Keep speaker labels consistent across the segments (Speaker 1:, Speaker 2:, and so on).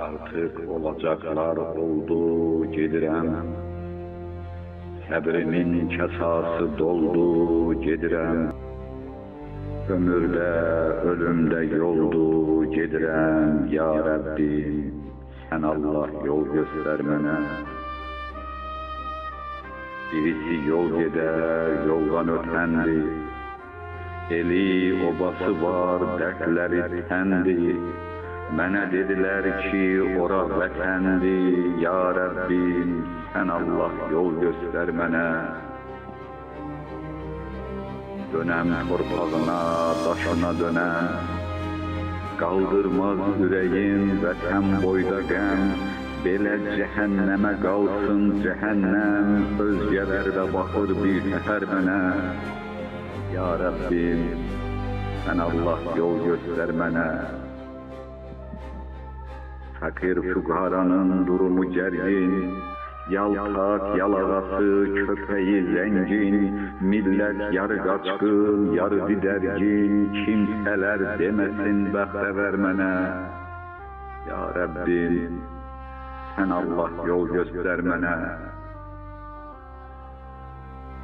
Speaker 1: Artık olacaklar oldu gedirem, Səbrimin kəsası doldu gedirem, Ömürdə, ölümdə yoldu gedirem, Ya Rabbim, Sən Allah yol göstər mənə. Birisi yol gedər, yoldan ötəndi, Eli, obası var, dərdləri səndi. Mənə dedilər ki, ora vətəndi, Ya Rabbim, Sən Allah yol göstər mənə. Dönəm torpağına, daşına dönəm, Qaldırmaz ürəyim vətən boyda qəm, Belə cəhənnəmə qalsın cəhənnəm, Özgələr də baxır bir təhər mənə. Ya Rabbim, Sən Allah yol göstər mənə. Fakir fukaranın durumu gergin, yaltak yalağası köpeği zengin, millet yarı kaçkın, yarı didergin, kimseler demesin bəxtəvər mənə. Ya Rabbim, Sən Allah yol göstər mənə.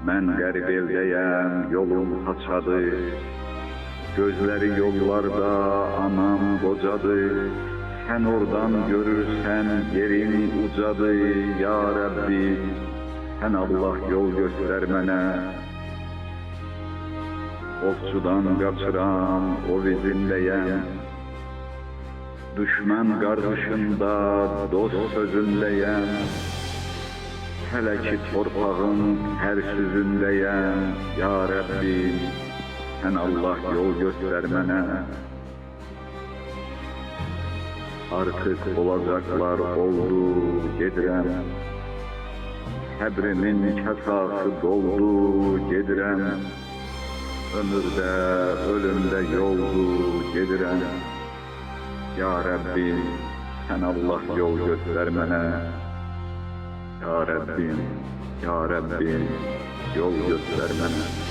Speaker 1: Mən qərib eldəyəm, yolum haçadır, gözləri yollarda anam qocadır. Sən oradan görürsən yerin ucadır, Ya Rabbi, Sən Allah yol göstər mənə. Ovçudan qaçıram, ov izindəyəm, Düşmən qarşısında dost sözündəyəm, Hələ ki torpağın hər süzündəyəm, Ya Rabbi, Sən Allah yol göstər mənə. Artık olacaklar oldu gedirem, Səbrimin kəsası doldu gedirem, Ömürdə, ölümdə yoldu gedirem. Ya Rabbim, Sən Allah yol göstər mənə. Ya Rabbim, Ya Rabbim, yol göstər mənə.